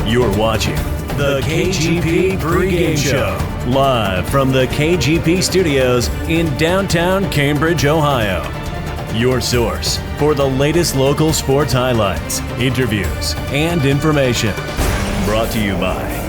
You're watching the KGP Pre-Game Show, live from the KGP Studios in downtown Cambridge, Ohio. Your source for the latest local sports highlights, interviews, and information. Brought to you by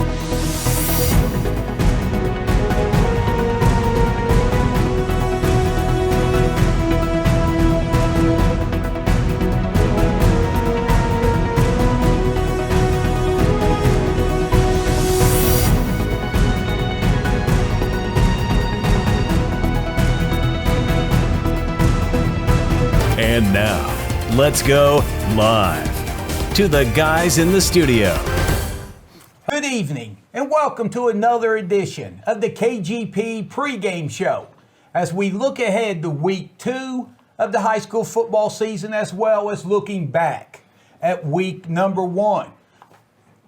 And now, let's go live to the guys in the studio. Good evening, and welcome to another edition of the KGP Pre-Game Show as we look ahead to week 2 of the high school football season, as well as looking back at week number 1.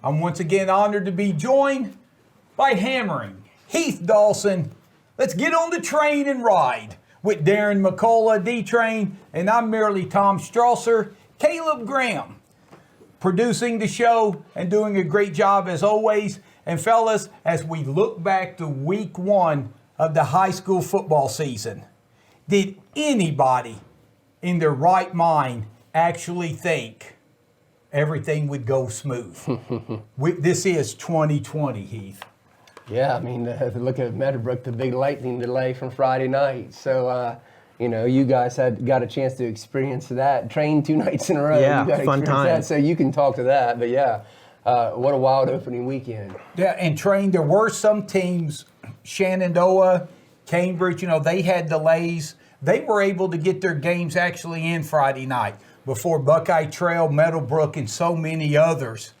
I'm once again honored to be joined by hammering Heath Dawson. Let's get on the train and ride with Darren McCullough, D-Train, and I'm merely Tom Strasser. Caleb Graham producing the show and doing a great job as always. And fellas, as we look back to week 1 of the high school football season, did anybody in their right mind actually think everything would go smooth? This is 2020, Heath. Yeah, I mean, look at Meadowbrook, the big lightning delay from Friday night. So, you guys got a chance to experience that. Train 2 nights in a row. Yeah, you got fun time. That, so you can talk to that. But yeah, what a wild opening weekend. Yeah, and Train, there were some teams, Shenandoah, Cambridge, they had delays. They were able to get their games actually in Friday night before Buckeye Trail, Meadowbrook, and so many others.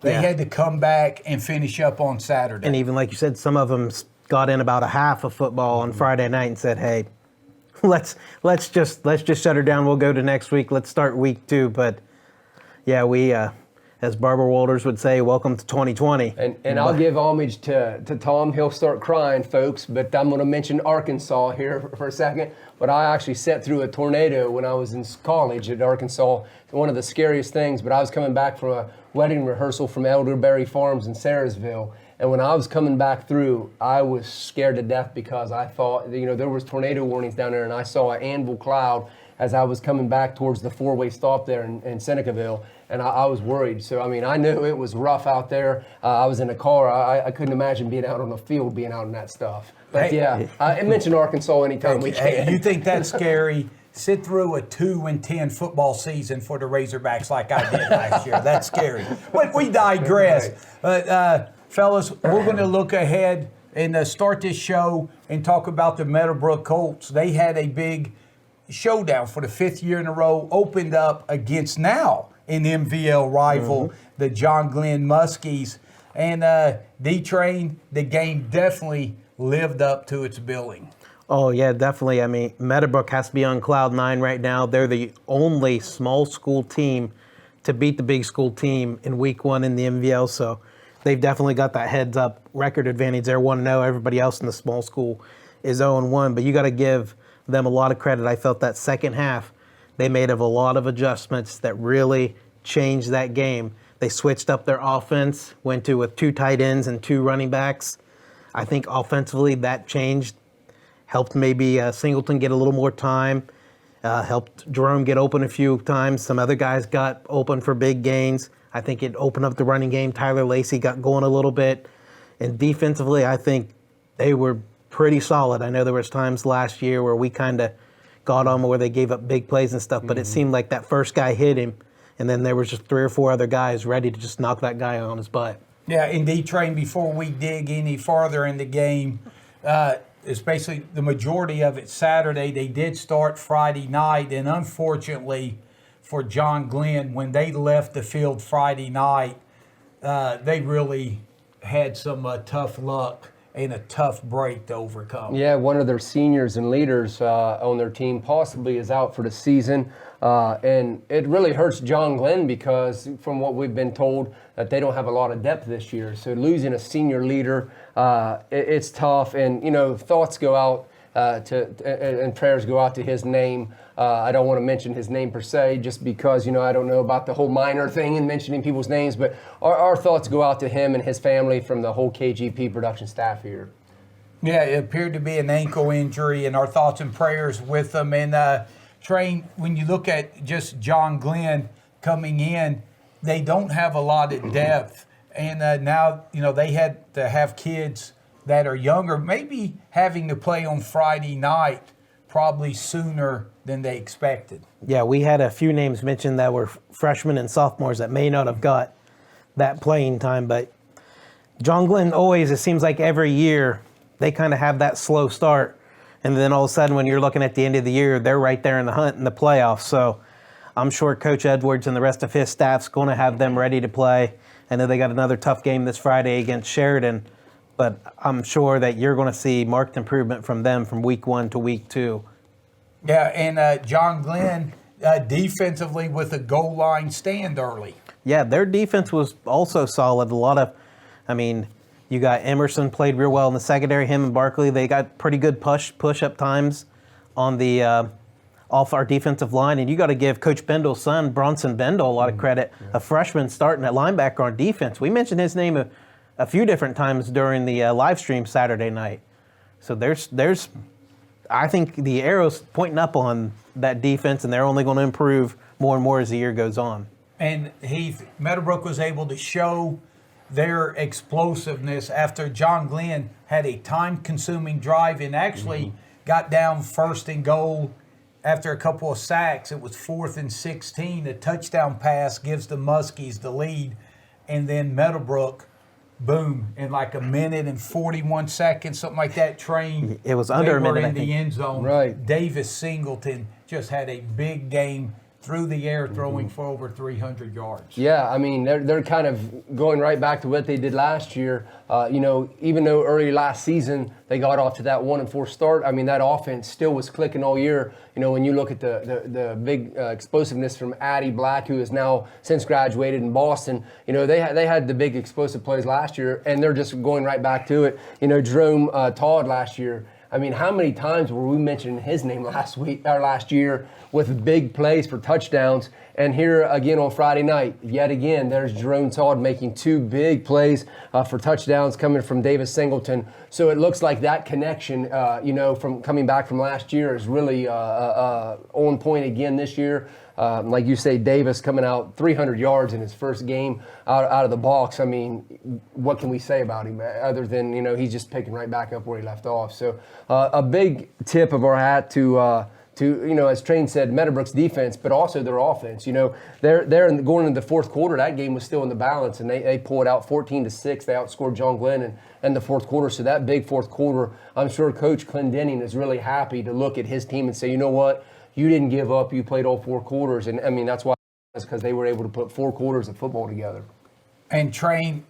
They had to come back and finish up on Saturday. And even like you said, some of them got in about a half of football on Friday night and said, "Hey, let's just shut her down. We'll go to next week. Let's start week 2." But yeah, we, as Barbara Walters would say, welcome to 2020. And I'll give homage to Tom. He'll start crying, folks. But I'm going to mention Arkansas here for a second. But I actually sat through a tornado when I was in college at Arkansas. One of the scariest things. But I was coming back from a wedding rehearsal from Elderberry Farms in Sarasville. And when I was coming back through, I was scared to death because I thought, there was tornado warnings down there, and I saw an anvil cloud as I was coming back towards the 4-way stop there in Senecaville, and I was worried. So, I knew it was rough out there. I was in a car. I couldn't imagine being out on the field, being out in that stuff. But I mention Arkansas anytime we can. You think that's scary? Sit through a 2-10 football season for the Razorbacks like I did last year. That's scary. But we digress. But, fellas, we're going to look ahead and start this show and talk about the Meadowbrook Colts. They had a big showdown for the 5th year in a row, opened up against now an MVL rival, the John Glenn Muskies. And D-Train, the game definitely lived up to its billing. Oh, yeah, definitely. Meadowbrook has to be on cloud 9 right now. They're the only small school team to beat the big school team in week 1 in the MVL, so they've definitely got that heads-up record advantage. They're 1-0. Everybody else in the small school is 0-1, but you got to give them a lot of credit. I felt that second half, they made a lot of adjustments that really changed that game. They switched up their offense, went to with 2 tight ends and 2 running backs. I think offensively that changed. Helped maybe Singleton get a little more time, helped Jerome get open a few times. Some other guys got open for big gains. I think it opened up the running game. Tyler Lacey got going a little bit. And defensively, I think they were pretty solid. I know there was times last year where we kind of got on where they gave up big plays and stuff, but it seemed like that first guy hit him, and then there was just 3 or 4 other guys ready to just knock that guy on his butt. Yeah, indeed, Train, before we dig any farther in the game, it's basically the majority of it Saturday. They did start Friday night, and unfortunately for John Glenn, when they left the field Friday night, they really had some tough luck and a tough break to overcome. Yeah, one of their seniors and leaders on their team possibly is out for the season. And it really hurts John Glenn because from what we've been told that they don't have a lot of depth this year. So losing a senior leader, it's tough. And, thoughts go out and prayers go out to his name. I don't want to mention his name per se, just because, I don't know about the whole minor thing and mentioning people's names, but our thoughts go out to him and his family from the whole KGP production staff here. Yeah, it appeared to be an ankle injury, and our thoughts and prayers with them. And Train, when you look at just John Glenn coming in, they don't have a lot of depth. And now, they had to have kids that are younger, maybe having to play on Friday night probably sooner than they expected. Yeah, we had a few names mentioned that were freshmen and sophomores that may not have got that playing time. But John Glenn always, it seems like every year, they kind of have that slow start. And then all of a sudden, when you're looking at the end of the year, they're right there in the hunt in the playoffs. So I'm sure Coach Edwards and the rest of his staff's going to have them ready to play. I know they got another tough game this Friday against Sheridan, but I'm sure that you're going to see marked improvement from them from week 1 to week 2. Yeah, and John Glenn defensively with a goal line stand early. Yeah, their defense was also solid. You got Emerson played real well in the secondary. Him and Barkley, they got pretty good push-up times on the off our defensive line. And you got to give Coach Bendel's son, Bronson Bendel, a lot of credit. A freshman starting at linebacker on defense. We mentioned his name a few different times during the live stream Saturday night. So there's, I think the arrow's pointing up on that defense, and they're only going to improve more and more as the year goes on. And Meadowbrook was able to show their explosiveness after John Glenn had a time-consuming drive and actually got down first and goal after a couple of sacks. It was 4th and 16. A touchdown pass gives the Muskies the lead, and then Meadowbrook, boom, in like a minute and 41 seconds, something like that, Train. It was under a minute, in I think. the end zone. Right. Davis Singleton just had a big game through the air, throwing for over 300 yards. Yeah, they're kind of going right back to what they did last year. Even though early last season they got off to that 1-4 start, that offense still was clicking all year. When you look at the big explosiveness from Addie Black, who has now since graduated in Boston, they had the big explosive plays last year, and they're just going right back to it. Jerome Todd last year. How many times were we mentioning his name last year with big plays for touchdowns? And here again on Friday night, yet again, there's Jerome Todd making 2 big plays for touchdowns coming from Davis Singleton. So it looks like that connection, from coming back from last year is really on point again this year. Like you say, Davis coming out 300 yards in his first game out of the box. What can we say about him other than, he's just picking right back up where he left off. So a big tip of our hat to as Train said, Meadowbrook's defense, but also their offense. They're going into the fourth quarter. That game was still in the balance, and they pulled out 14-6. They outscored John Glenn in the fourth quarter. So that big fourth quarter, I'm sure Coach Clendenning is really happy to look at his team and say, you know what? You didn't give up. You played all 4 quarters. And, that's why it's because they were able to put 4 quarters of football together. And Train,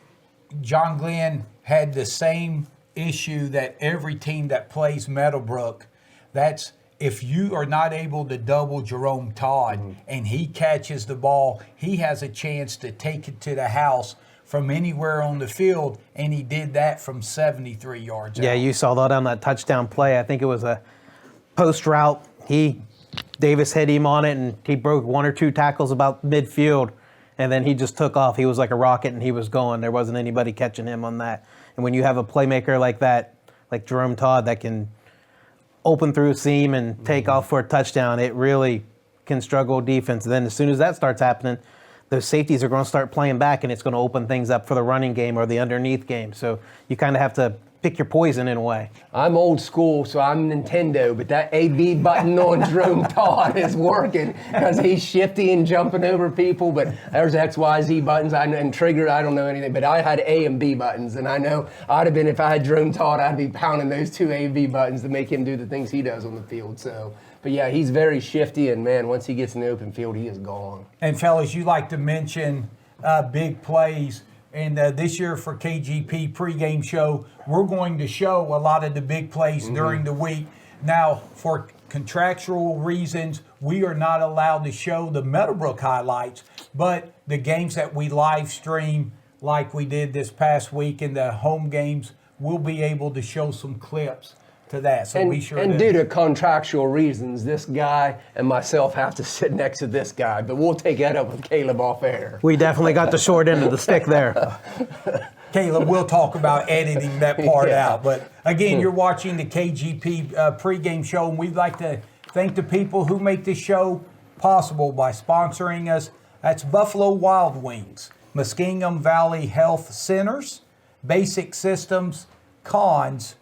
John Glenn had the same issue that every team that plays Meadowbrook, that's if you are not able to double Jerome Todd and he catches the ball, he has a chance to take it to the house from anywhere on the field, and he did that from 73 yards out. Yeah, you saw that on that touchdown play. I think it was a post route. Davis hit him on it, and he broke 1 or 2 tackles about midfield, and then he just took off. He was like a rocket, and he was going. There wasn't anybody catching him on that. And when you have a playmaker like that, like Jerome Todd, that can open through a seam and take off for a touchdown, it really can struggle defense. And then as soon as that starts happening, those safeties are going to start playing back, and it's going to open things up for the running game or the underneath game. So you kind of have to pick your poison in a way. I'm old school, so I'm Nintendo, but that AB button on Jerome Todd is working because he's shifty and jumping over people. But there's XYZ buttons and trigger. I don't know anything, but I had A and B buttons, and I know I'd have been, if I had Jerome Todd, I'd be pounding those 2 AB buttons to make him do the things he does on the field. So, but yeah, he's very shifty, and man, once he gets in the open field, he is gone. And fellas, you like to mention big plays. And this year for KGP Pre-Game Show, we're going to show a lot of the big plays during the week. Now, for contractual reasons, we are not allowed to show the Meadowbrook highlights, but the games that we live stream, like we did this past week in the home games, we'll be able to show some clips to that. So be sure. And due to contractual reasons, this guy and myself have to sit next to this guy. But we'll take that up with Caleb off air. We definitely got the short end of the stick there. Caleb, we'll talk about editing that part out. But again, you're watching the KGP pregame show, and we'd like to thank the people who make this show possible by sponsoring us. That's Buffalo Wild Wings, Muskingum Valley Health Centers, Basic Systems, Cons,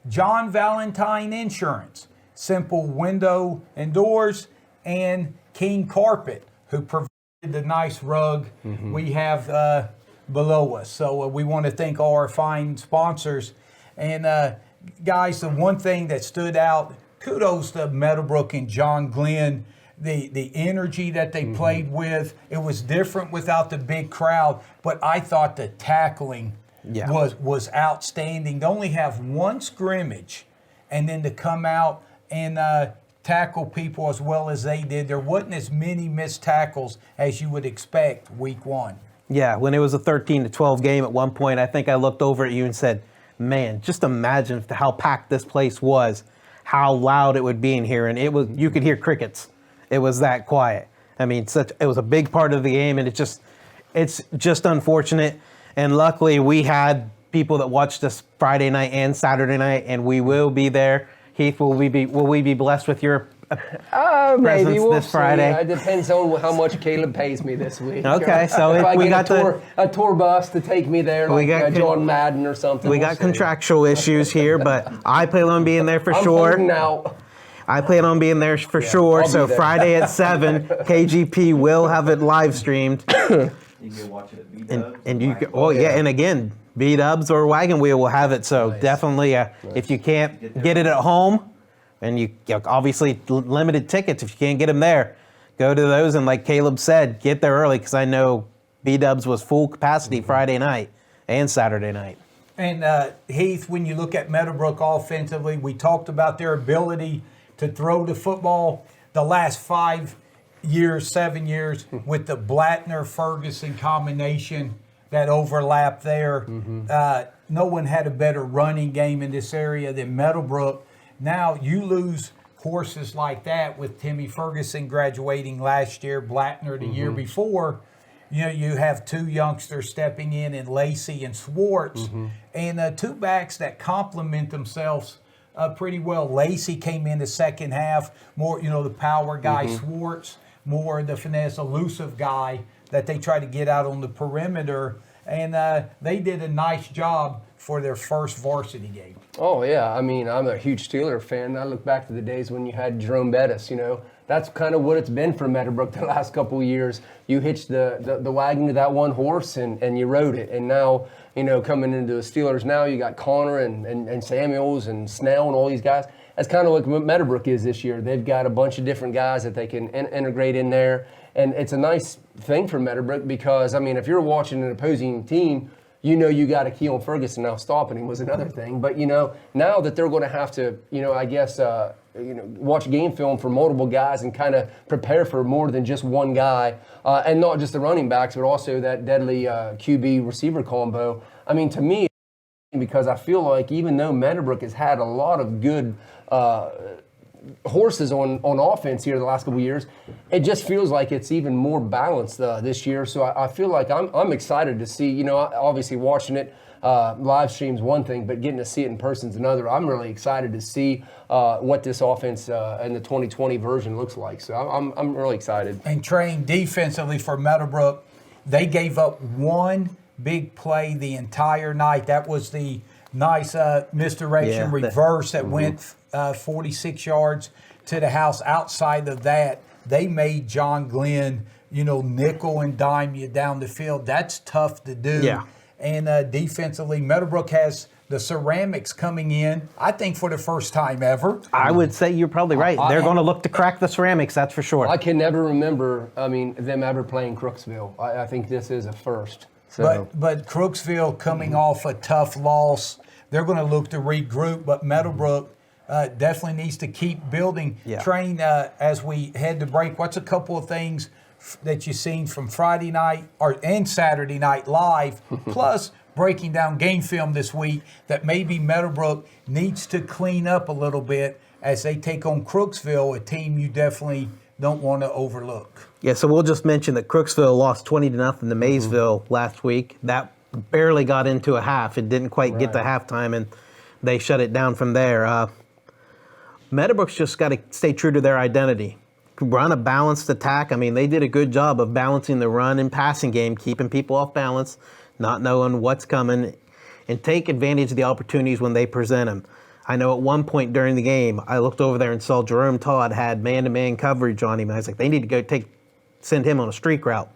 John Valentine Insurance, Simple Window and Doors, and King Carpet, who provided the nice rug we have below us. So we want to thank all our fine sponsors. And guys, the one thing that stood out, kudos to Meadowbrook and John Glenn, the energy that they played with. It was different without the big crowd, but I thought the tackling was outstanding. They only have one scrimmage, and then to come out and tackle people as well as they did. There wasn't as many missed tackles as you would expect week one. Yeah, when it was a 13-12 game at one point, I think I looked over at you and said, man, just imagine how packed this place was, how loud it would be in here. And you could hear crickets. It was that quiet. I mean, it was a big part of the game, and it's just unfortunate. And luckily, we had people that watched us Friday night and Saturday night, and we will be there. Heath, will we be blessed with your maybe we'll this Friday? See. It depends on how much Caleb pays me this week. Okay, so if I we get got a tour bus to take me there, like John Madden or something. We got contractual issues here, but I plan on being there for I'm sure. holding out. I plan on being there for sure. I'll So be there. Friday at 7, KGP will have it live streamed. You can watch it at B-Dubs. And you can, and again, B-Dubs or Wagon Wheel will have it. So definitely, if you can't get it at home, and you obviously limited tickets, if you can't get them there, go to those. And like Caleb said, get there early, because I know B-Dubs was full capacity Friday night and Saturday night. And Heath, when you look at Meadowbrook offensively, we talked about their ability to throw the football the last 7 years with the Blattner-Ferguson combination, that overlap there. No one had a better running game in this area than Meadowbrook. Now you lose horses like that with Timmy Ferguson graduating last year, Blattner the year before. You know, you have two youngsters stepping in Lacey and Swartz, and two backs that complement themselves pretty well. Lacey came in the second half, more, the power guy. Swartz, more the finesse, elusive guy that they try to get out on the perimeter. And they did a nice job for their first varsity game. Oh, yeah. I mean, I'm a huge Steeler fan. I look back to the days when you had Jerome Bettis, That's kind of what it's been for Meadowbrook the last couple of years. You hitched the wagon to that one horse and you rode it. And now, coming into the Steelers now, you got Connor and Samuels and Snell and all these guys. That's kind of what Meadowbrook is this year. They've got a bunch of different guys that they can integrate in there. And it's a nice thing for Meadowbrook because, if you're watching an opposing team, you got a key on Ferguson. Now stopping him was another thing. But, now that they're going to have to, watch game film for multiple guys and kind of prepare for more than just one guy, and not just the running backs, but also that deadly QB receiver combo. To me, because I feel like even though Meadowbrook has had a lot of good horses on offense here the last couple of years, it just feels like it's even more balanced this year. So I feel like I'm excited to see, obviously watching it live stream's one thing, but getting to see it in person's another. I'm really excited to see what this offense in the 2020 version looks like. So I'm really excited. And trained defensively for Meadowbrook, they gave up one big play the entire night. That was the nice misdirection reverse that went 46 yards to the house. Outside of that, they made John Glenn, nickel and dime you down the field. That's tough to do. Yeah. And defensively, Meadowbrook has the ceramics coming in, I think, for the first time ever. I would say you're probably right. They're going to look to crack the ceramics, that's for sure. I can never remember, them ever playing Crooksville. I think this is a first. So. But Crooksville coming off a tough loss, they're going to look to regroup, but Meadowbrook definitely needs to keep building. Yeah. Train as we head to break. What's a couple of things that you've seen from Friday night and Saturday Night Live, plus breaking down game film this week that maybe Meadowbrook needs to clean up a little bit as they take on Crooksville, a team you definitely don't want to overlook. Yeah, so we'll just mention that Crooksville lost 20-0 to Maysville last week. That barely got into a half. It didn't quite get to halftime, and they shut it down from there. Meadowbrook's just got to stay true to their identity. Run a balanced attack. I mean, they did a good job of balancing the run and passing game, keeping people off balance, not knowing what's coming, and take advantage of the opportunities when they present them. I know at one point during the game, I looked over there and saw Jerome Todd had man-to-man coverage on him. I was like, they need to go send him on a streak route.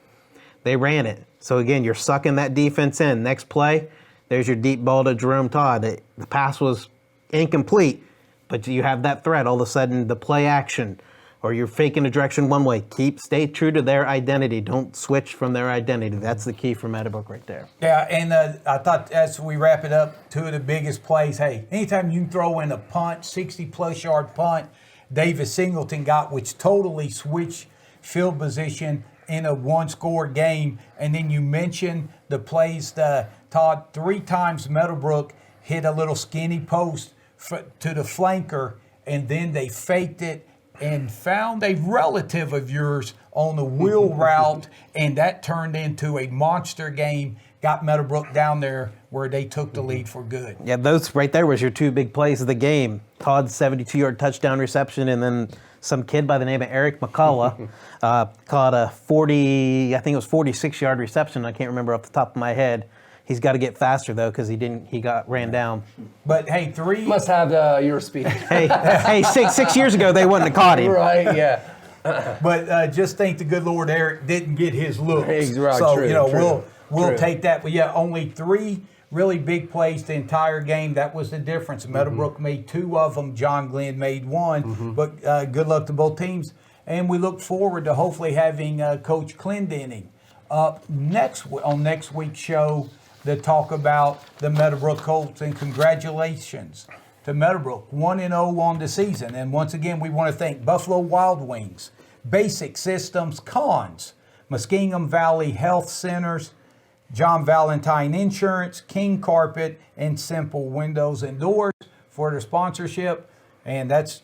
They ran it. So again, you're sucking that defense in. Next play, there's your deep ball to Jerome Todd. The pass was incomplete, but you have that threat. All of a sudden, the play action, or you're faking a direction one way. Stay true to their identity. Don't switch from their identity. That's the key for Meadowbrook right there. Yeah, and I thought as we wrap it up, two of the biggest plays, hey, anytime you can throw in a punt, 60-plus yard punt, Davis Singleton got, which totally switched field position in a one-score game. And then you mentioned the plays, Todd, 3 times Meadowbrook hit a little skinny post to the flanker, and then they faked it and found a relative of yours on the wheel route, and that turned into a monster game, got Meadowbrook down there where they took the lead for good. Yeah, those right there was your 2 big plays of the game. Todd's 72-yard touchdown reception, and then some kid by the name of Eric McCullough caught a 46-yard reception. I can't remember off the top of my head. He's got to get faster, though, because he got ran down. But, hey, 3... Must have your speed. hey, six years ago, they wouldn't have caught him. Right, yeah. But just think the good Lord Eric didn't get his looks. Right, so, true, we'll take that. But, yeah, only 3 really big plays the entire game. That was the difference. Meadowbrook made 2 of them. John Glenn made 1. But good luck to both teams. And we look forward to hopefully having Coach Clendenning up on next week's show to talk about the Meadowbrook Colts, and congratulations to Meadowbrook, 1-0 on the season. And once again, we want to thank Buffalo Wild Wings, Basic Systems, Cons, Muskingum Valley Health Centers, John Valentine Insurance, King Carpet, and Simple Windows and Doors for their sponsorship. And that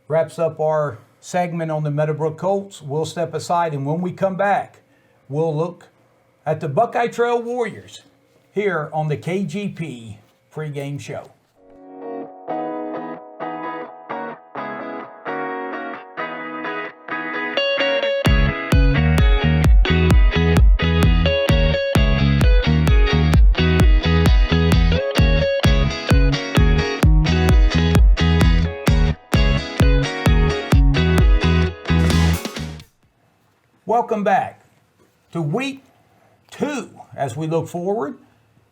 wraps up our segment on the Meadowbrook Colts. We'll step aside, and when we come back, we'll look at the Buckeye Trail Warriors here on the KGP Pre-Game Show. Welcome back to week 2 as we look forward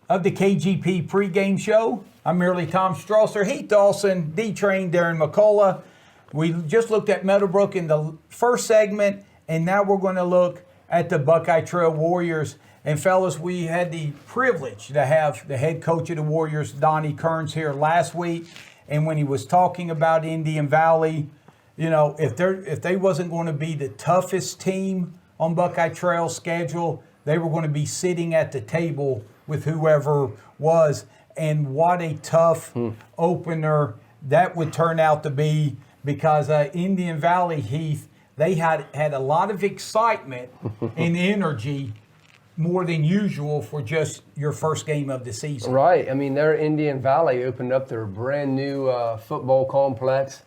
of the KGP Pre-Game Show. I'm merely Tom Strasser, Heath Dawson, D-Train, Darren McCullough. We just looked at Meadowbrook in the first segment, and now we're going to look at the Buckeye Trail Warriors. And fellas, we had the privilege to have the head coach of the Warriors, Donnie Kearns, here last week. And when he was talking about Indian Valley, if they wasn't going to be the toughest team on Buckeye Trail's schedule, they were going to be sitting at the table with whoever was. And what a tough opener that would turn out to be, because Indian Valley, Heath, they had a lot of excitement and energy, more than usual for just your first game of the season. Right. I mean, their Indian Valley opened up their brand new football complex,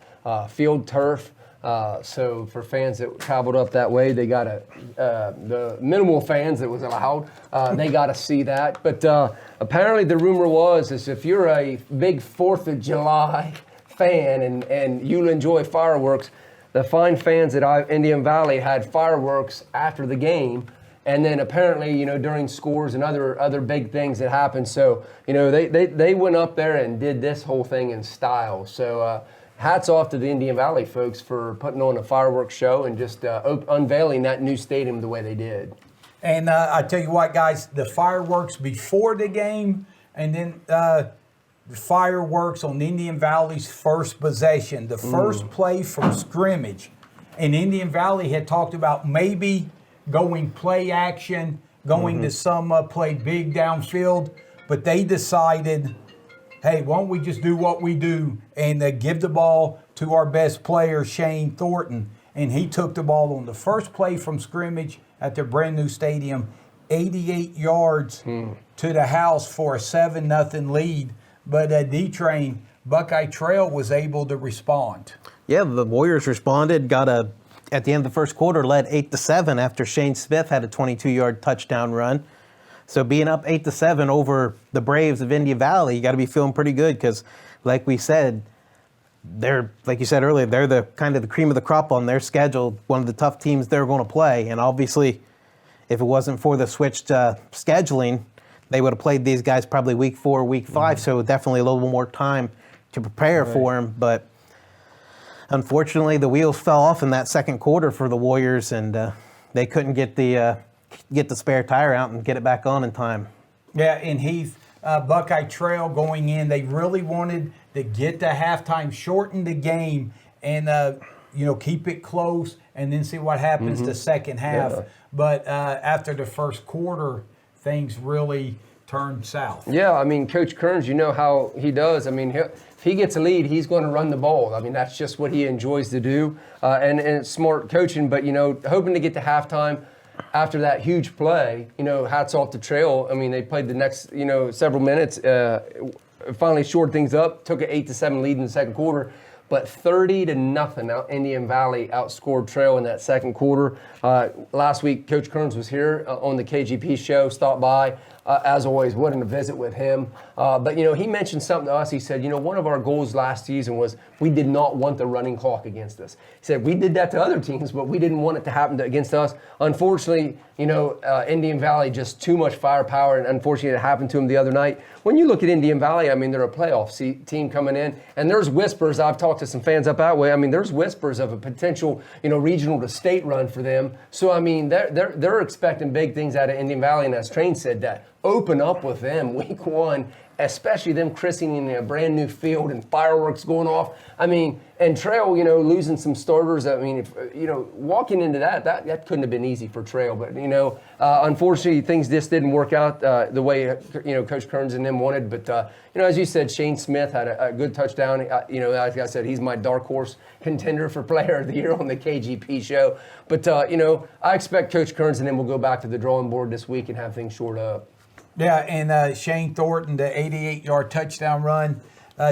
field turf. So for fans that traveled up that way, they got the minimal fans that was allowed, they got to see that. But apparently the rumor is if you're a big 4th of July fan and you enjoy fireworks, the fine fans at Indian Valley had fireworks after the game. And then apparently, during scores and other big things that happened. So, they went up there and did this whole thing in style. So hats off to the Indian Valley folks for putting on a fireworks show and just unveiling that new stadium the way they did. And I tell you what, guys, the fireworks before the game, and then the fireworks on Indian Valley's first possession, the first play from scrimmage. And Indian Valley had talked about maybe going play action, going to some play big downfield, but they decided, hey, why don't we just do what we do and give the ball to our best player, Shane Thornton. And he took the ball on the first play from scrimmage at their brand new stadium, 88 yards to the house for a 7-0 lead. But D-Train, Buckeye Trail was able to respond. Yeah, the Warriors responded, at the end of the first quarter, led 8-7 after Shane Smith had a 22-yard touchdown run. So being up 8-7 over the Braves of Indian Valley, you got to be feeling pretty good because, like we said, like you said earlier, they're the kind of the cream of the crop on their schedule, one of the tough teams they're going to play. And obviously, if it wasn't for the switched scheduling, they would have played these guys probably week 4, week 5. So definitely a little more time to prepare for them. But unfortunately, the wheels fell off in that second quarter for the Warriors, and they couldn't get the spare tire out and get it back on in time. Yeah, and Heath, Buckeye Trail going in, they really wanted to get to halftime, shorten the game, and keep it close, and then see what happens the second half. Yeah. But after the first quarter, things really turned south. Yeah, I mean, Coach Kearns, you know how he does. I mean, if he gets a lead, he's going to run the ball. I mean, that's just what he enjoys to do, and it's smart coaching. But, hoping to get to halftime after that huge play, hats off to Trail. I mean, they played the next, several minutes, finally shored things up, took an 8-7 lead in the second quarter. But 30-0 out Indian Valley outscored Trail in that second quarter. Last week, Coach Kearns was here on the KGP show, stopped by. As always, wanted to visit with him. But he mentioned something to us. He said, one of our goals last season was we did not want the running clock against us. He said, we did that to other teams, but we didn't want it to happen against us. Unfortunately, Indian Valley, just too much firepower, and unfortunately it happened to him the other night. When you look at Indian Valley, I mean, they're a playoff team coming in, and there's whispers. I've talked to some fans up that way. I mean, there's whispers of a potential, regional to state run for them. So, I mean, they're expecting big things out of Indian Valley, and as Train said, that open up with them week 1, especially them christening a brand new field and fireworks going off. I mean, and Trail, losing some starters. I mean, if, walking into that couldn't have been easy for Trail. But, unfortunately, things just didn't work out the way, Coach Kearns and them wanted. But, as you said, Shane Smith had a good touchdown. Like I said, he's my dark horse contender for Player of the Year on the KGP show. But, I expect Coach Kearns and them will go back to the drawing board this week and have things shored up. Yeah, and Shane Thornton, the 88-yard touchdown run,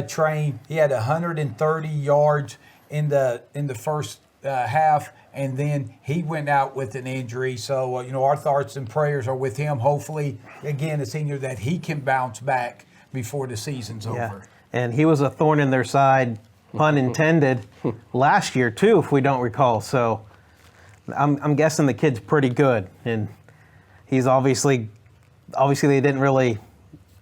Train, he had 130 yards in the first half, and then he went out with an injury. So, our thoughts and prayers are with him. Hopefully, again, a senior, that he can bounce back before the season's over. And he was a thorn in their side, pun intended, last year too, if we don't recall. So I'm guessing the kid's pretty good, and he's obviously they didn't really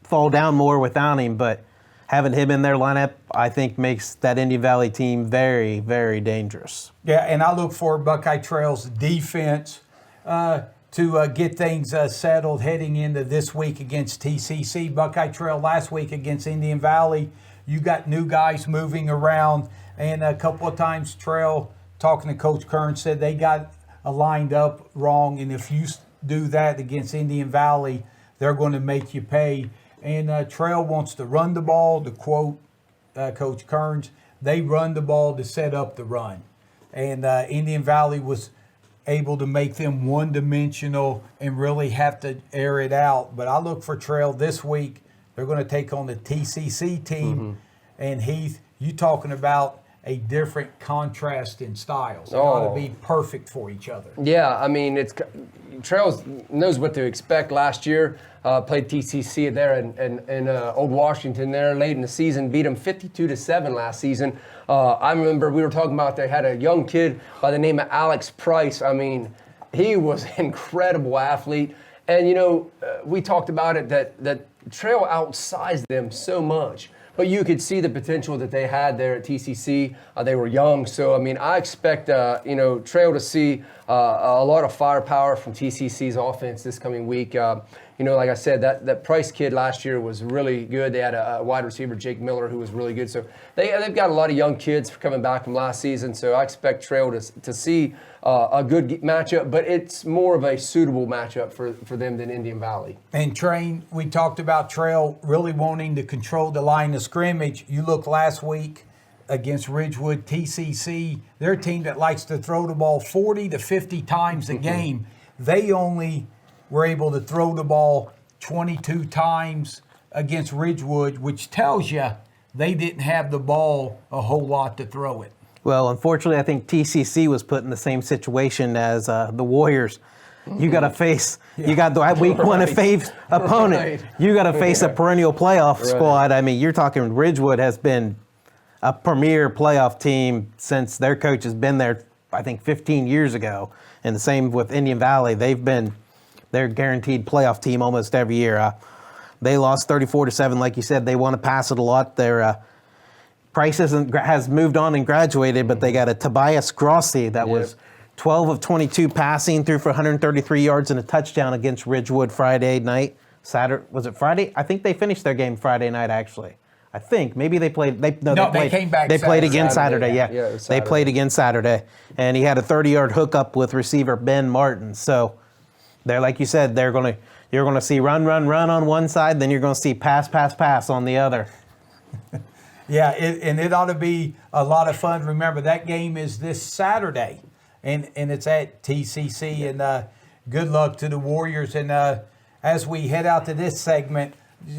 fall down more without him, but having him in their lineup, I think, makes that Indian Valley team very, very dangerous. Yeah, and I look for Buckeye Trail's defense to get things settled heading into this week against TCC. Buckeye Trail last week against Indian Valley. You got new guys moving around, and a couple of times Trail, talking to Coach Kearns, said they got lined up wrong, and if you do that against Indian Valley, they're going to make you pay. And Trail wants to run the ball, to quote Coach Kearns. They run the ball to set up the run. And Indian Valley was able to make them one-dimensional and really have to air it out. But I look for Trail this week. They're going to take on the TCC team. And Heath, you talking about a different contrast in styles. It ought to be perfect for each other. Yeah, I mean, Trails knows what to expect. Last year, played TCC there in Old Washington there late in the season, beat them 52-7 last season. I remember we were talking about they had a young kid by the name of Alex Price. I mean, he was an incredible athlete. And, we talked about it that Trail outsized them so much. But you could see the potential that they had there at TCC. They were young. So, I mean, I expect, Trail to see a lot of firepower from TCC's offense this coming week. like I said, that Price kid last year was really good. They had a wide receiver, Jake Miller, who was really good. So they've got a lot of young kids coming back from last season. So I expect Trail to see a good matchup, but it's more of a suitable matchup for them than Indian Valley. And Train, we talked about Trail really wanting to control the line of scrimmage. You look last week against Ridgewood TCC, their team that likes to throw the ball 40 to 50 times a game. They only were able to throw the ball 22 times against Ridgewood, which tells you they didn't have the ball a whole lot to throw it. Well, unfortunately, I think TCC was put in the same situation as the Warriors. You got to face, you got the week one of faith opponent. You got to face a perennial playoff squad. I mean, you're talking Ridgewood has been a premier playoff team since their coach has been there, I think, 15 years ago. And the same with Indian Valley. They're guaranteed playoff team almost every year. They lost 34-7, like you said. They want to pass it a lot. Their Price has moved on and graduated, but they got a Tobias Grossi that was 12 of 22 passing, threw for 133 yards and a touchdown against Ridgewood Friday night. Saturday, was it Friday? I think they finished their game Friday night, actually. I think maybe they played. They came back. They played again Saturday. Yeah, Saturday. They played again Saturday, and he had a 30-yard hookup with receiver Ben Martin. So, they're like you said, you're gonna see run on one side, then you're gonna see pass on the other. Yeah, and it ought to be a lot of fun. Remember, that game is this Saturday, and it's at TCC. And good luck to the Warriors. And as we head out to this segment,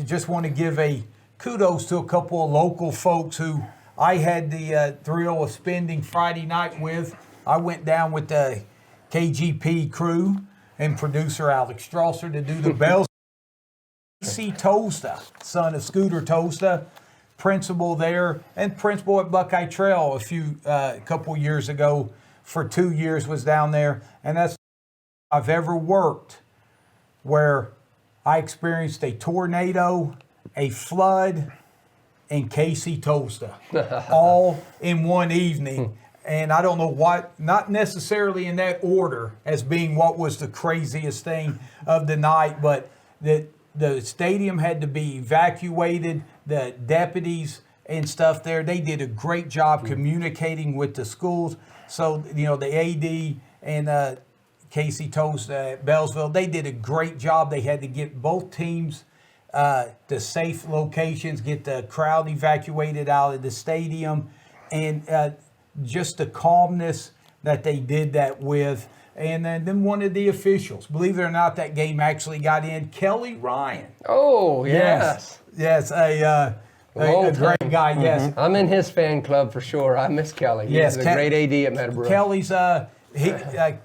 just want to give a kudos to a couple of local folks who I had the thrill of spending Friday night with. I went down with the KGP crew and producer Alex Strasser to do the bells. C. Tosta, son of Scooter Tosta, principal there, and principal at Buckeye Trail a couple years ago for 2 years was down there. And that's I've ever worked where I experienced a tornado, a flood, and Casey Tosta all in one evening. And I don't know what, not necessarily in that order as being what was the craziest thing of the night, but that the stadium had to be evacuated. The deputies and stuff there, they did a great job communicating with the schools. So, the AD and Casey Tosta at Bellsville, they did a great job. They had to get both teams to safe locations, get the crowd evacuated out of the stadium, and just the calmness that they did that with. And then one of the officials, believe it or not, that game actually got in, Kelly Ryan. Oh, yes. Yes, a great guy, yes. I'm in his fan club for sure. I miss Kelly. Yes, He's a great AD at Meadowbrook. Kelly's,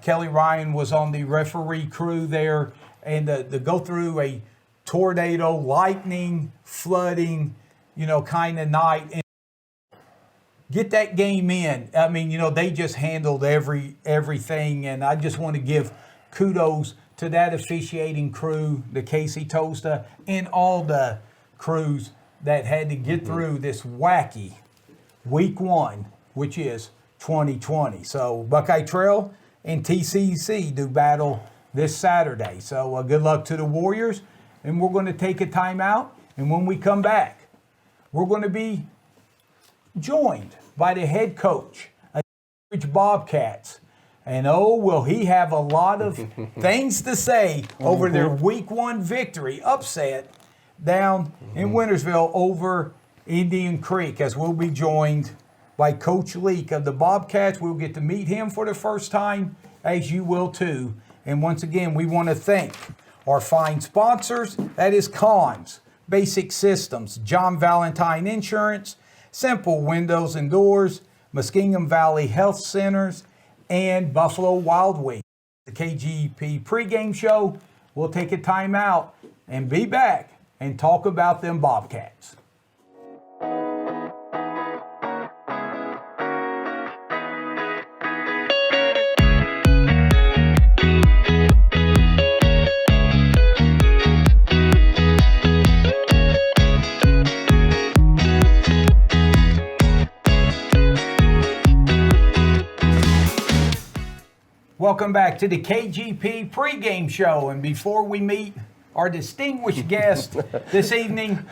Kelly Ryan was on the referee crew there, and to go through a tornado, lightning, flooding, kind of night, and get that game in. I mean, they just handled everything, and I just want to give kudos to that officiating crew, the Casey Tosta, and all the crews that had to get through this wacky week one, which is 2020. So Buckeye Trail and TCC do battle this Saturday. So good luck to the Warriors, and we're going to take a timeout, and when we come back, we're going to be joined by the head coach of the Cambridge Bobcats. And will he have a lot of things to say over their week one victory, upset down in Wintersville over Indian Creek, as we'll be joined by Coach Leek of the Bobcats. We'll get to meet him for the first time, as you will too. And once again, we want to thank our fine sponsors. That is Cons, Basic Systems, John Valentine Insurance, Simple Windows and Doors, Muskingum Valley Health Centers, and Buffalo Wild Wings. The KGP Pre-Game Show. We'll take a time out and be back and talk about them Bobcats. Welcome back to the KGP Pre-Game Show. And before we meet our distinguished guest this evening.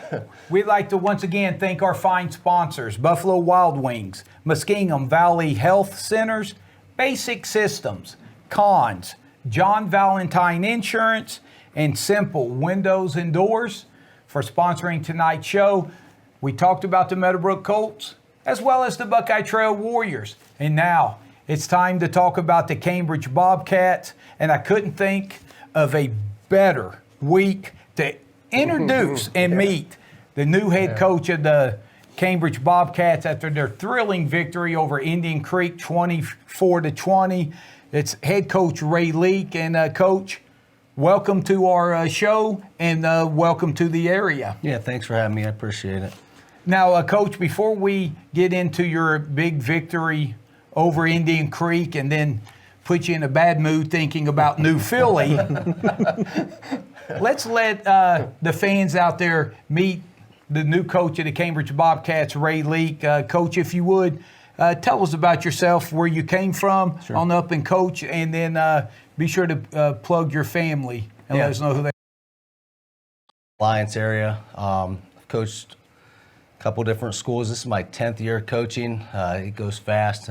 We'd like to once again thank our fine sponsors, Buffalo Wild Wings, Muskingum Valley Health Centers, Basic Systems, Cons, John Valentine Insurance, and Simple Windows and Doors for sponsoring tonight's show. We talked about the Meadowbrook Colts as well as the Buckeye Trail Warriors. And now it's time to talk about the Cambridge Bobcats. And I couldn't think of a better week to introduce and meet the new head coach of the Cambridge Bobcats after their thrilling victory over Indian Creek 24-20. It's head coach Ray Leek. And Coach, welcome to our show and welcome to the area. Yeah, thanks for having me. I appreciate it. Now, Coach, before we get into your big victory over Indian Creek and then put you in a bad mood thinking about New Philly, let's let the fans out there meet the new coach of the Cambridge Bobcats, Ray Leek. Coach, if you would, tell us about yourself, where you came from on up and coach, and then be sure to plug your family and let us know who they are. Alliance area. Coached a couple different schools. This is my 10th year coaching. It goes fast.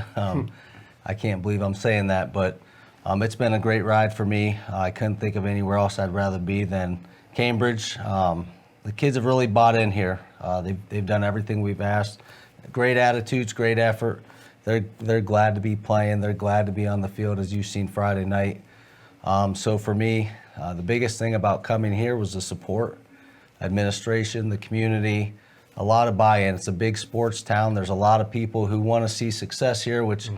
I can't believe I'm saying that, but it's been a great ride for me. I couldn't think of anywhere else I'd rather be than Cambridge. The kids have really bought in here. They've done everything we've asked. Great attitudes, great effort. They're glad to be playing. They're glad to be on the field, as you've seen Friday night. So for me, the biggest thing about coming here was the support, administration, the community, a lot of buy-in. It's a big sports town. There's a lot of people who want to see success here, which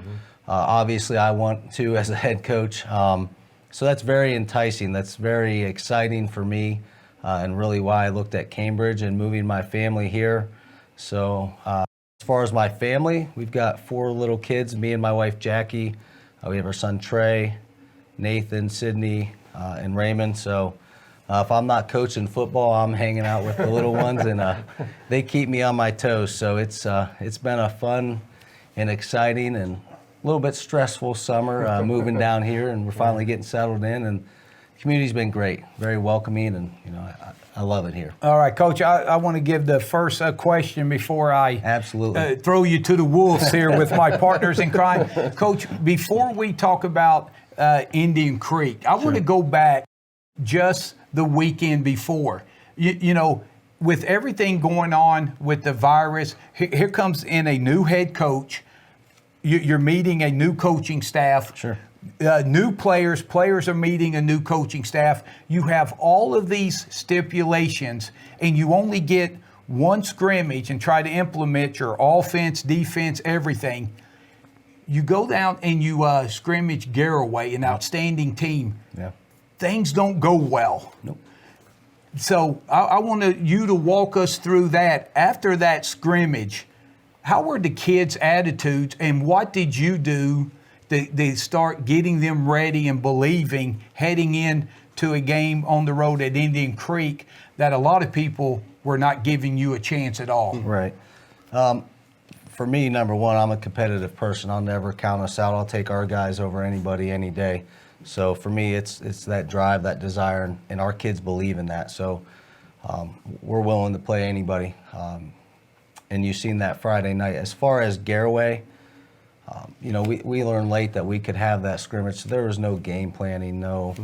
obviously I want to as a head coach. So that's very enticing. That's very exciting for me, and really why I looked at Cambridge and moving my family here. So as far as my family, we've got 4 little kids, me and my wife Jackie. We have our son Trey, Nathan, Sydney, and Raymond. So if I'm not coaching football, I'm hanging out with the little ones, and they keep me on my toes. So it's been a fun and exciting and a little bit stressful summer moving down here, and we're finally getting settled in. And the community's been great, very welcoming, and I love it here. All right, Coach, I want to give the first question before I Absolutely throw you to the wolves here with my partners in crime. Coach, before we talk about Indian Creek, I want to go back just the weekend before. You know, with everything going on with the virus, here comes in a new head coach. You're meeting a new coaching staff. Sure. New players are meeting a new coaching staff. You have all of these stipulations, and you only get one scrimmage and try to implement your offense, defense, everything. You go down and you scrimmage Garraway, an outstanding team. Yeah. Things don't go well. Nope. So I want you to walk us through that. After that scrimmage, how were the kids' attitudes, and what did you do to start getting them ready and believing heading in to a game on the road at Indian Creek that a lot of people were not giving you a chance at all? Right. For me, number one, I'm a competitive person. I'll never count us out. I'll take our guys over anybody any day. So for me, it's that drive, that desire, and our kids believe in that. So we're willing to play anybody. And you've seen that Friday night. As far as Garraway, we learned late that we could have that scrimmage. So there was no game planning, no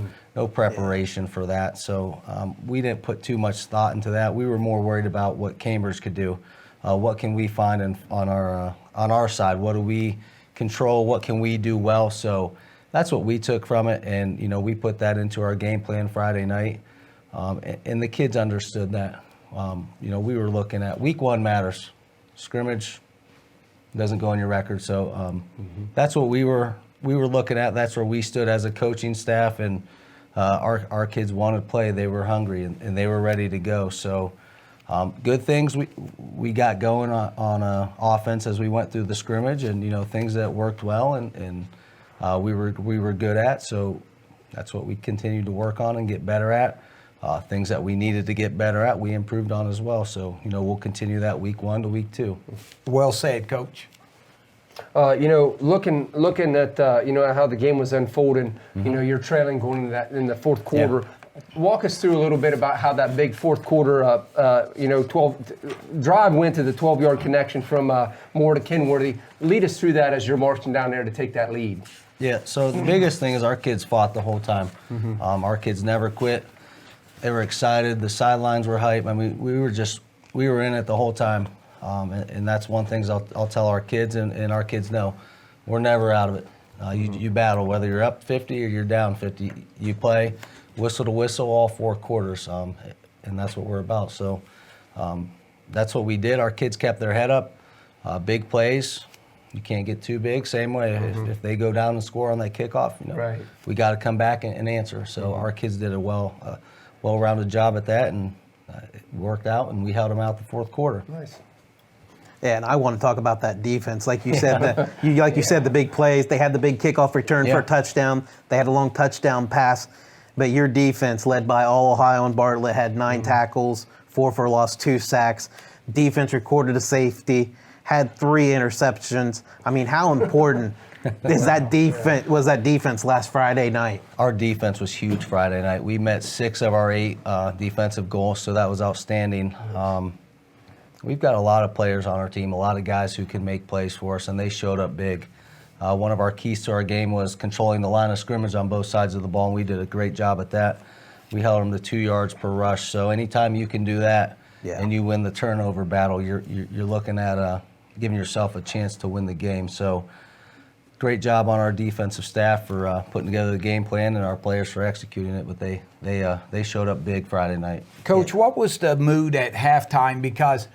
preparation for that. So we didn't put too much thought into that. We were more worried about what Cambridge could do. What can we find on our side? What do we control? What can we do well? So that's what we took from it, and we put that into our game plan Friday night, and the kids understood that. We were looking at week 1 matters. Scrimmage doesn't go on your record, so that's what we were looking at. That's where we stood as a coaching staff, and our kids wanted to play. They were hungry, and they were ready to go. So good things we got going on offense as we went through the scrimmage, and things that worked well, and we were good at. So that's what we continued to work on and get better at. Things that we needed to get better at, we improved on as well. So, we'll continue that week 1 to week 2. Well said, Coach. Looking at how the game was unfolding, you're trailing going into that in the fourth quarter. Walk us through a little bit about how that big fourth quarter, 12 drive went to the 12-yard connection from Moore to Kenworthy. Lead us through that as you're marching down there to take that lead. Yeah, so the biggest thing is our kids fought the whole time. Our kids never quit. They were excited. The sidelines were hype. I mean, we were in it the whole time. And that's one thing I'll tell our kids, and our kids know. We're never out of it. You battle, whether you're up 50 or you're down 50. You play whistle to whistle all 4 quarters, and that's what we're about. So that's what we did. Our kids kept their head up. Big plays. You can't get too big. Same way, if they go down and score on that kickoff, we got to come back and answer. So our kids did a well-rounded job at that, and it worked out, and we held them out the fourth quarter. Nice. Yeah, and I want to talk about that defense. Like you said, you said, the big plays. They had the big kickoff return for a touchdown. They had a long touchdown pass. But your defense, led by All Ohio and Bartlett, had 9 tackles, 4 for loss, 2 sacks. Defense recorded a safety, had 3 interceptions. I mean, how important was that defense last Friday night? Our defense was huge Friday night. We met 6 of our 8 defensive goals, so that was outstanding. We've got a lot of players on our team, a lot of guys who can make plays for us, and they showed up big. One of our keys to our game was controlling the line of scrimmage on both sides of the ball, and we did a great job at that. We held them to 2 yards per rush, so anytime you can do that and you win the turnover battle, you're looking at giving yourself a chance to win the game. So great job on our defensive staff for putting together the game plan, and our players for executing it, but they showed up big Friday night. Coach, what was the mood at halftime? Because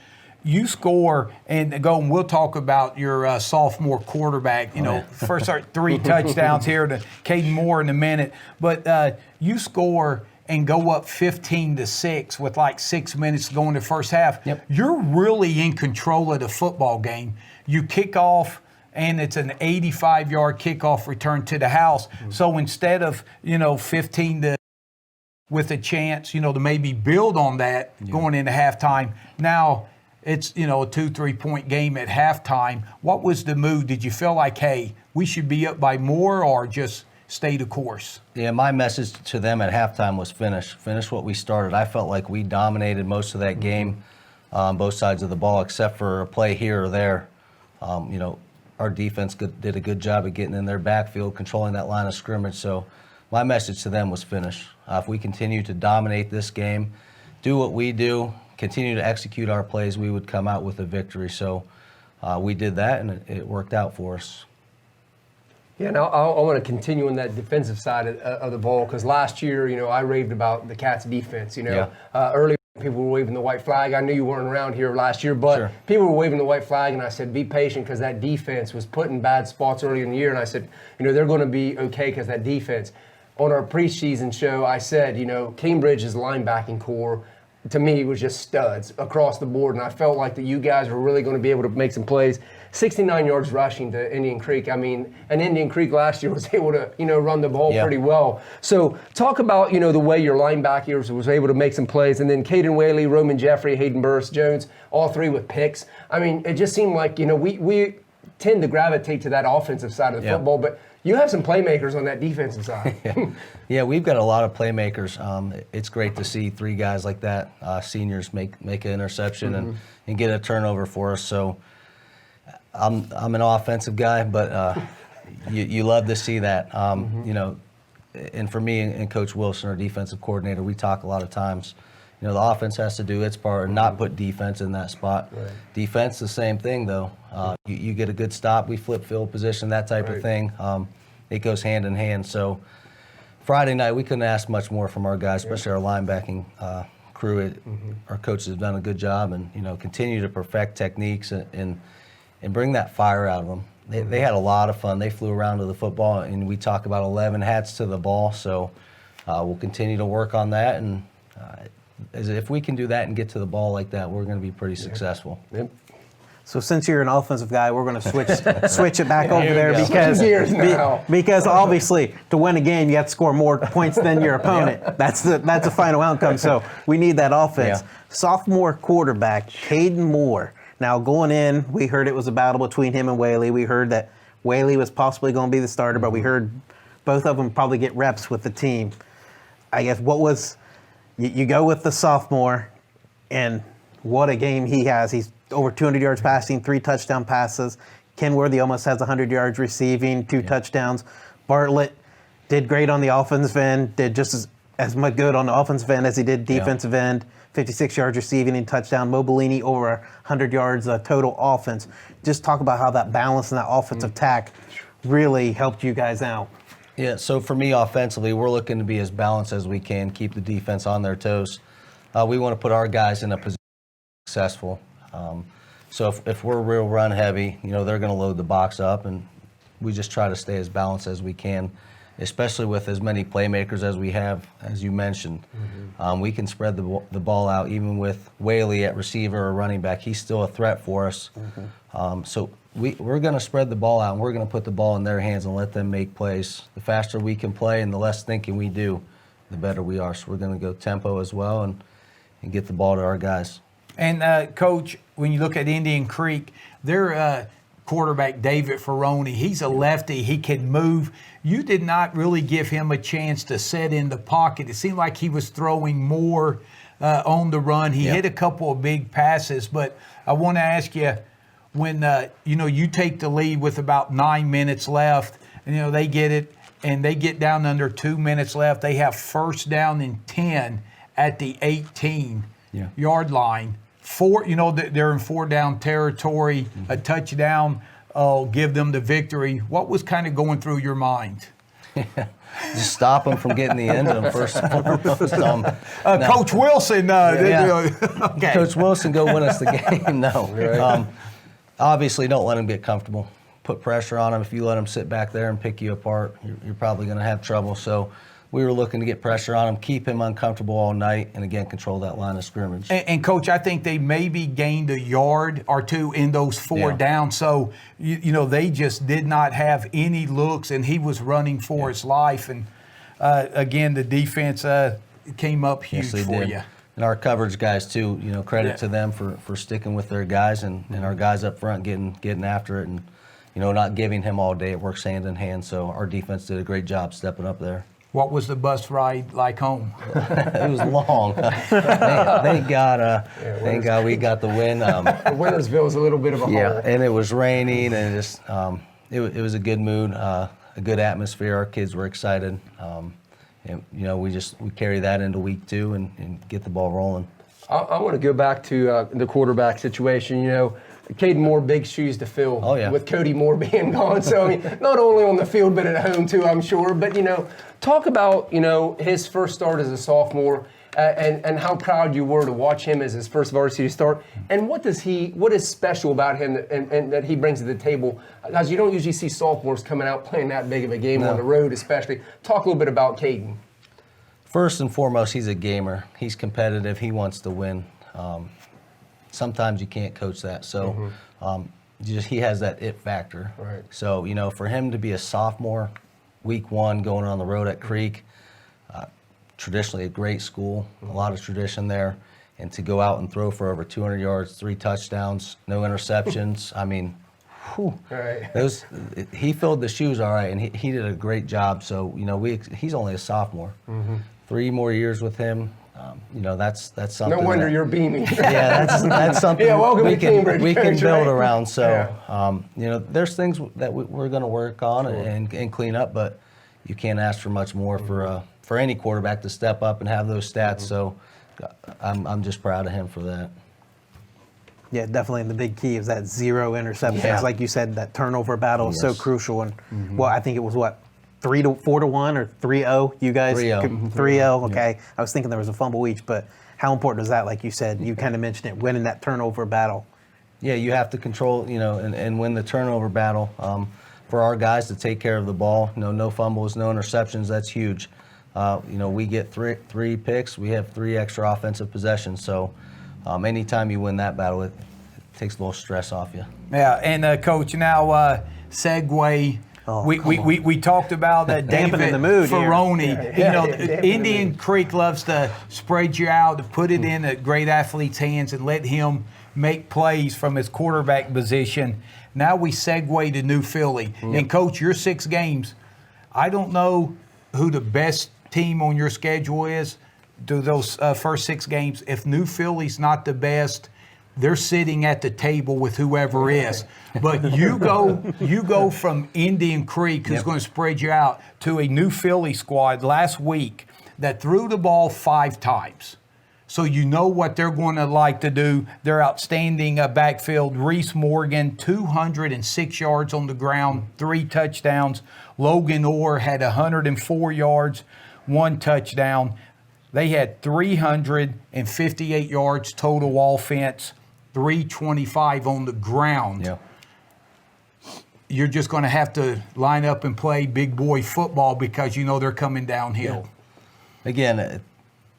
you score and we'll talk about your sophomore quarterback, first 3 touchdowns here to Caden Moore in a minute. But you score and go up 15-6 with like 6 minutes to go in the first half. Yep. You're really in control of the football game. You kick off, and it's an 85-yard kickoff return to the house. So instead of, 15 with a chance, to maybe build on that going into halftime, now it's, a 2-3 point game at halftime. What was the mood? Did you feel like, hey, we should be up by more, or just stay the course? Yeah, my message to them at halftime was finish what we started. I felt like we dominated most of that game on both sides of the ball, except for a play here or there. Our defense did a good job of getting in their backfield, controlling that line of scrimmage. So my message to them was finish. If we continue to dominate this game, do what we do, continue to execute our plays, we would come out with a victory. So we did that, and it worked out for us. Yeah, now I want to continue on that defensive side of the ball, because last year, I raved about the Cats' defense. Early people were waving the white flag. I knew you weren't around here last year, but people were waving the white flag, and I said, be patient, because that defense was put in bad spots early in the year, and I said, they're going to be okay because that defense. On our preseason show, I said, Cambridge's linebacking core, to me, was just studs across the board, and I felt like that you guys were really going to be able to make some plays. 69 yards rushing to Indian Creek. I mean, and Indian Creek last year was able to, run the ball pretty well. So talk about, the way your linebackers was able to make some plays, and then Caden Whaley, Roman Jeffrey, Hayden Burris Jones, all 3 with picks. I mean, it just seemed like, we tend to gravitate to that offensive side of the football, but you have some playmakers on that defensive side. Yeah, we've got a lot of playmakers. It's great to see 3 guys like that, seniors, make an interception and get a turnover for us. So I'm an offensive guy, but you love to see that. And for me and Coach Wilson, our defensive coordinator, we talk a lot of times. The offense has to do its part and not put defense in that spot. Right. Defense, the same thing, though. You get a good stop, we flip field position, that type of thing. It goes hand in hand. So Friday night, we couldn't ask much more from our guys, especially our linebacking crew. Our coaches have done a good job, and continue to perfect techniques and bring that fire out of them. They had a lot of fun. They flew around to the football, and we talk about 11 hats to the ball. So we'll continue to work on that, and if we can do that and get to the ball like that, we're going to be pretty successful. Yep. So since you're an offensive guy, we're going to switch it back over there go. because obviously to win a game you have to score more points than your opponent. That's the final outcome. So we need that offense. Sophomore quarterback Caden Moore. Now going in, we heard it was a battle between him and Whaley. We heard that Whaley was possibly going to be the starter, but we heard both of them probably get reps with the team. I guess what was you go with the sophomore, and what a game he has. He's over 200 yards passing, 3 touchdown passes. Ken Worthy almost has 100 yards receiving, 2 touchdowns. Bartlett did great on the offensive end, did just as much good on the offensive end as he did defensive end. 56 yards receiving and touchdown. Mobilini over 100 yards total offense. Just talk about how that balance and that offensive attack really helped you guys out. Yeah, so for me offensively, we're looking to be as balanced as we can, keep the defense on their toes. We want to put our guys in a position to be successful. So if we're real run heavy, they're going to load the box up, and we just try to stay as balanced as we can, especially with as many playmakers as we have, as you mentioned. We can spread the ball out, even with Whaley at receiver or running back. He's still a threat for us. So we're going to spread the ball out, and we're going to put the ball in their hands and let them make plays. The faster we can play and the less thinking we do, the better we are. So we're going to go tempo as well and get the ball to our guys. And, Coach, when you look at Indian Creek, their quarterback, David Ferroni, he's a lefty. He can move. You did not really give him a chance to set in the pocket. It seemed like he was throwing more on the run. He hit a couple of big passes. But I want to ask you, when, you take the lead with about 9 minutes left, and, they get it, and they get down under 2 minutes left. They have first down and 10 at the 18-yard line. They're in 4-down territory. A touchdown will give them the victory. What was kind of going through your mind? Just stop them from getting the end of them first and foremost. Coach Wilson. Okay. Coach Wilson, go win us the game. No. Obviously, don't let them get comfortable. Put pressure on them. If you let them sit back there and pick you apart, you're probably going to have trouble. So we were looking to get pressure on him, keep him uncomfortable all night, and again, control that line of scrimmage. And Coach, I think they maybe gained a yard or two in those 4 downs. So, they just did not have any looks, and he was running for his life. And, again, the defense came up huge for you. And our coverage guys, too, credit to them for sticking with their guys and our guys up front getting after it and, not giving him all day. It works hand in hand. So our defense did a great job stepping up there. What was the bus ride like home? It was long. Thank God we got the win. Wintersville was a little bit of a hole. And it was raining, and just it was a good mood, a good atmosphere. Our kids were excited. We carry that into week 2 and get the ball rolling. I want to go back to the quarterback situation. Caden Moore, big shoes to fill with Cody Moore being gone. So, not only on the field, but at home too, I'm sure. But, talk about, his first start as a sophomore and how proud you were to watch him as his first varsity start. And what is special about him and that he brings to the table? Guys, you don't usually see sophomores coming out playing that big of a game on the road, especially. Talk a little bit about Caden. First and foremost, he's a gamer. He's competitive. He wants to win. Sometimes you can't coach that. So he has that it factor. Right. So, for him to be a sophomore, week 1, going on the road at Creek, traditionally a great school, a lot of tradition there, and to go out and throw for over 200 yards, 3 touchdowns, no interceptions. Right. He filled the shoes all right, and he did a great job. So, he's only a sophomore. 3 more years with him. That's something. No wonder you're beaming. That's something welcome to Cambridge, we can build right? around. So, there's things that we're going to work on and clean up, but you can't ask for much more for any quarterback to step up and have those stats. So, I'm just proud of him for that. Yeah, definitely. And the big key is that 0 interceptions. Like you said, that turnover battle is so crucial. And I think it was 4-1 or 3-0. You guys 3-0. 3-0. Okay, I was thinking there was a fumble each, but how important is that? Like you said, you kind of mentioned it, winning that turnover battle. Yeah, you have to control, and win the turnover battle. For our guys to take care of the ball, no fumbles, no interceptions. That's huge. We get three picks. We have 3 extra offensive possessions. So, anytime you win that battle, it takes a little stress off you. Yeah, and Coach, now segue. We talked about that David the mood Ferroni. Indian Creek loves to spread you out, to put it in a great athlete's hands and let him make plays from his quarterback position. Now we segue to New Philly. And Coach, your 6 games, I don't know who the best team on your schedule is, do those first 6 games, if New Philly's not the best, they're sitting at the table with whoever is. But you go from Indian Creek, who's going to spread you out, to a New Philly squad last week that threw the ball 5 times. So you know what they're going to like to do. Their outstanding backfield, Reese Morgan, 206 yards on the ground, 3 touchdowns. Logan Orr had 104 yards, 1 touchdown. They had 358 yards total offense, 325 on the ground. Yeah. You're just going to have to line up and play big boy football because you know they're coming downhill. Again,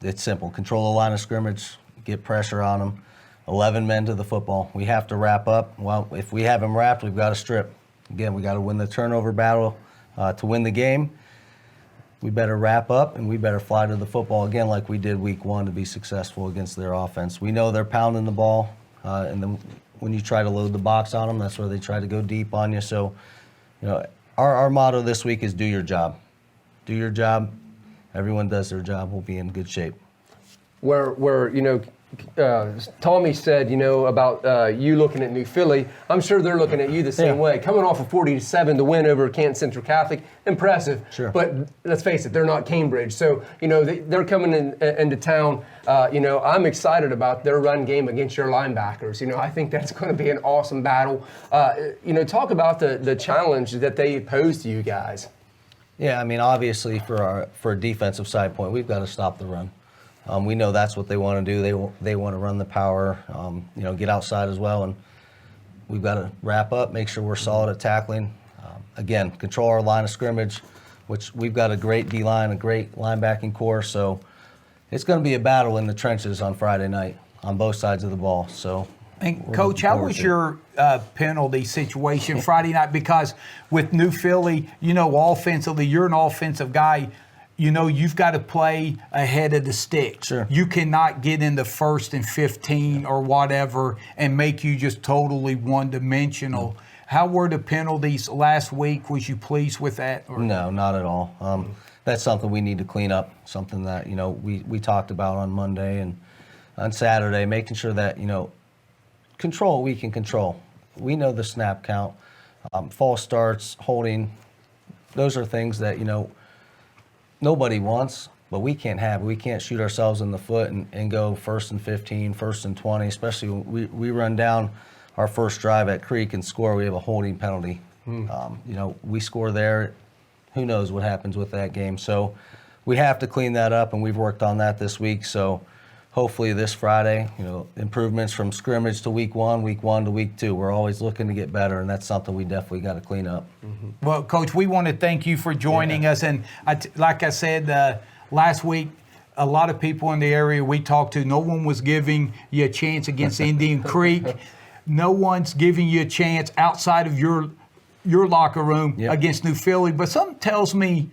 it's simple. Control the line of scrimmage, get pressure on them. 11 men to the football. We have to wrap up. Well, if we have them wrapped, we've got to strip. Again, we got to win the turnover battle to win the game. We better wrap up, and we better fly to the football again like we did week 1 to be successful against their offense. We know they're pounding the ball, and then when you try to load the box on them, that's where they try to go deep on you. So, our motto this week is do your job. Do your job. Everyone does their job. We'll be in good shape. Tommy said, about you looking at New Philly. I'm sure they're looking at you the same way. Coming off a 40-7 to win over Canton Central Catholic, impressive. Sure. But let's face it, they're not Cambridge. So, they're coming into town. I'm excited about their run game against your linebackers. I think that's going to be an awesome battle. Talk about the challenge that they pose to you guys. Yeah, obviously for a defensive side point, we've got to stop the run. We know that's what they want to do. They want to run the power, get outside as well. And we've got to wrap up, make sure we're solid at tackling. Again, control our line of scrimmage, which we've got a great D-line, a great linebacking core. So it's going to be a battle in the trenches on Friday night on both sides of the ball. So, and Coach, how was your penalty situation Friday night? Because with New Philly, offensively, you're an offensive guy. You've got to play ahead of the sticks. Sure. You cannot get in the 1st and 15 or whatever and make you just totally one-dimensional. How were the penalties last week? Was you pleased with that? Or? No, not at all. That's something we need to clean up, something that, we talked about on Monday and on Saturday, making sure that, control we can control. We know the snap count, false starts, holding. Those are things that, nobody wants, but we can't have. We can't shoot ourselves in the foot and go 1st and 15, 1st and 20, especially when we run down our first drive at Creek and score. We have a holding penalty. We score there. Who knows what happens with that game? So we have to clean that up, and we've worked on that this week. So hopefully this Friday, improvements from scrimmage to week 1 to week 2. We're always looking to get better, and that's something we definitely got to clean up. Mm-hmm. Well, Coach, we want to thank you for joining us. And like I said last week, a lot of people in the area we talked to, no one was giving you a chance against Indian Creek. No one's giving you a chance outside of your locker room against New Philly. But something tells me,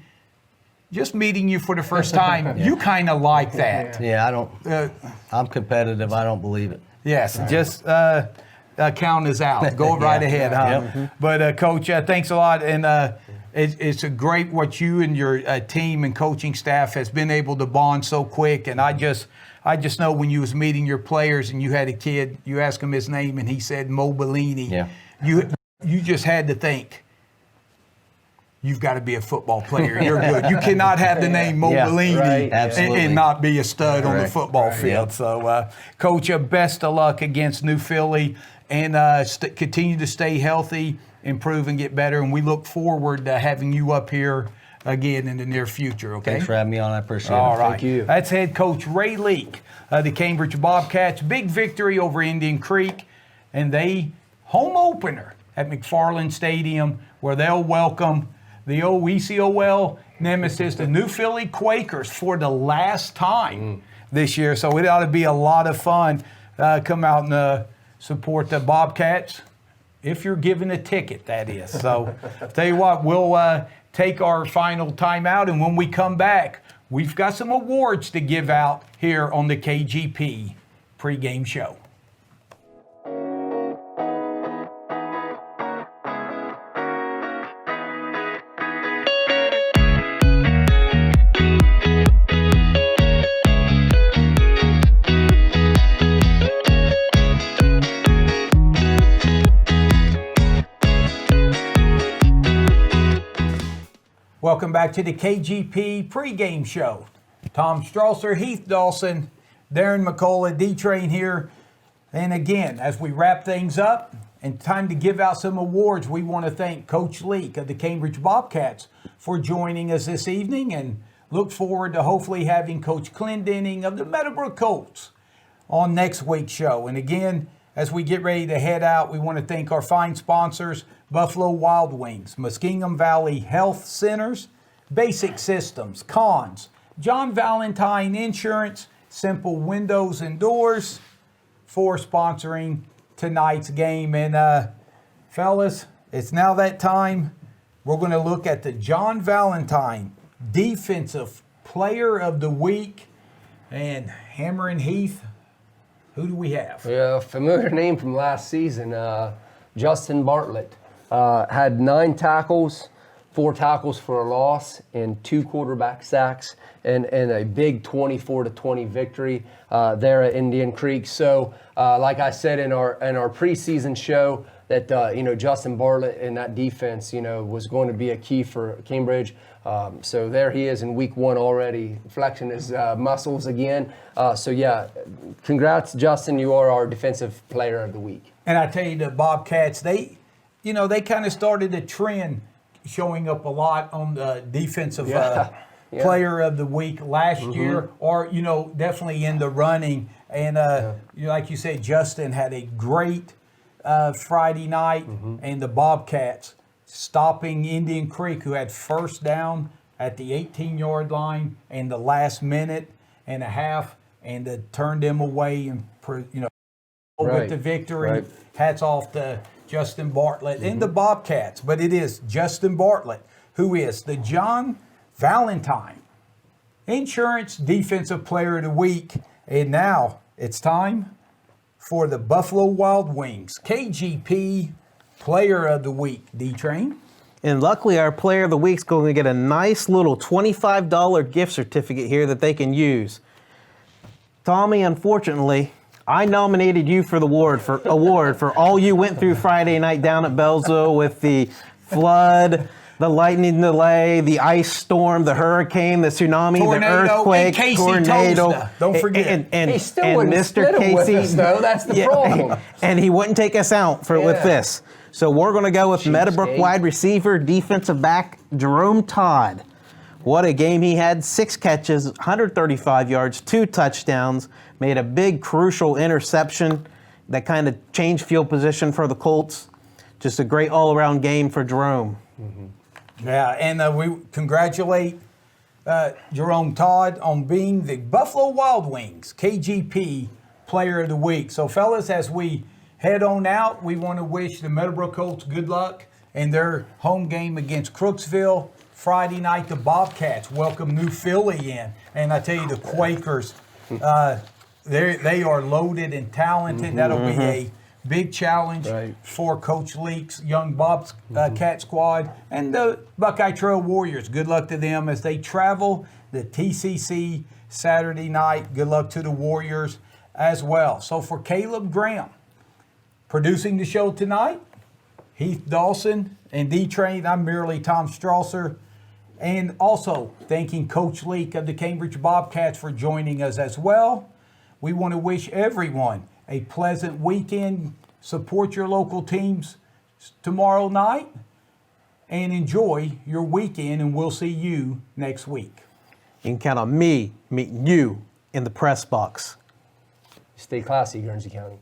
just meeting you for the first time, you kind of like that. Yeah, I don't. I'm competitive. I don't believe it. Yes, just count us out. Go right ahead, huh? Yep. But Coach, thanks a lot, and it's a great what you and your team and coaching staff has been able to bond so quick. And I just know when you was meeting your players and you had a kid, you asked him his name and he said Mo Bellini. Yeah. You just had to think, you've got to be a football player. You're good. You cannot have the name Mo Bellini and not be a stud on the football field. So, Coach, best of luck against New Philly, and continue to stay healthy, improve, and get better. And we look forward to having you up here again in the near future, okay? Thanks for having me on. I appreciate it. All right. Thank you. That's head coach Ray Leek, the Cambridge Bobcats. Big victory over Indian Creek, and they home opener at McFarland Stadium, where they'll welcome the old ECOL nemesis, the New Philly Quakers, for the last time this year. So it ought to be a lot of fun. Come out and support the Bobcats, if you're given a ticket, that is. So tell you what, we'll take our final timeout, and when we come back, we've got some awards to give out here on the KGP Pre-Game Show. Welcome back to the KGP Pre-Game Show. Tom Strasser, Heath Dawson, Darren McCullough, D-Train here. And again, as we wrap things up and time to give out some awards, we want to thank Coach Leek of the Cambridge Bobcats for joining us this evening and look forward to hopefully having Coach Clendenning of the Meadowbrook Colts on next week's show. And again, as we get ready to head out, we want to thank our fine sponsors, Buffalo Wild Wings, Muskingum Valley Health Centers, Basic Systems, Cons, John Valentine Insurance, Simple Windows and Doors, for sponsoring tonight's game. And fellas, it's now that time. We're going to look at the John Valentine Defensive Player of the Week. And Hammer and Heath, who do we have? Yeah, familiar name from last season, Justin Bartlett. Had 9 tackles, 4 tackles for a loss, and 2 quarterback sacks, and a big 24-20 victory there at Indian Creek. So, like I said in our preseason show, that Justin Bartlett and that defense, was going to be a key for Cambridge. So there he is in week 1 already, flexing his muscles again. So yeah, congrats, Justin. You are our defensive player of the week. And I tell you, the Bobcats, they kind of started a trend showing up a lot on the defensive player of the week last year, or, definitely in the running. And like you said, Justin had a great Friday night, and the Bobcats stopping Indian Creek, who had first down at the 18-yard line in the last minute and a half, and turned them away and, with the victory. Right. Hats off to Justin Bartlett and the Bobcats. But it is Justin Bartlett who is the John Valentine Insurance Defensive Player of the Week. And now it's time for the Buffalo Wild Wings KGP Player of the Week. D-Train. And luckily, our Player of the Week's going to get a nice little $25 gift certificate here that they can use. Tommy, unfortunately, I nominated you for the award for all you went through Friday night down at Bellsville with the flood, the lightning delay, the ice storm, the hurricane, the tsunami, Tornado, the earthquake, and Casey tornado. Tosta. Don't forget. And He still wouldn't Mr. split 'em with Casey, us, though. That's the problem. And he wouldn't take us out with this. So we're going to go with Meadowbrook wide receiver, defensive back, Jerome Todd. What a game he had. 6 catches, 135 yards, 2 touchdowns, made a big crucial interception that kind of changed field position for the Colts. Just a great all-around game for Jerome. Yeah, and we congratulate Jerome Todd on being the Buffalo Wild Wings KGP Player of the Week. So, fellas, as we head on out, we want to wish the Meadowbrook Colts good luck in their home game against Crooksville. Friday night, the Bobcats welcome New Philly in. And I tell you, the Quakers, they are loaded and talented. That'll be a big challenge for Coach Leek's young Bobcat squad. And the Buckeye Trail Warriors, good luck to them as they travel the TCC Saturday night. Good luck to the Warriors as well. So for Caleb Graham, producing the show tonight, Heath Dawson and D-Train, I'm merely Tom Strasser. And also thanking Coach Leek of the Cambridge Bobcats for joining us as well. We want to wish everyone a pleasant weekend. Support your local teams tomorrow night and enjoy your weekend, and we'll see you next week. You can count on me meeting you in the press box. Stay classy, Guernsey County.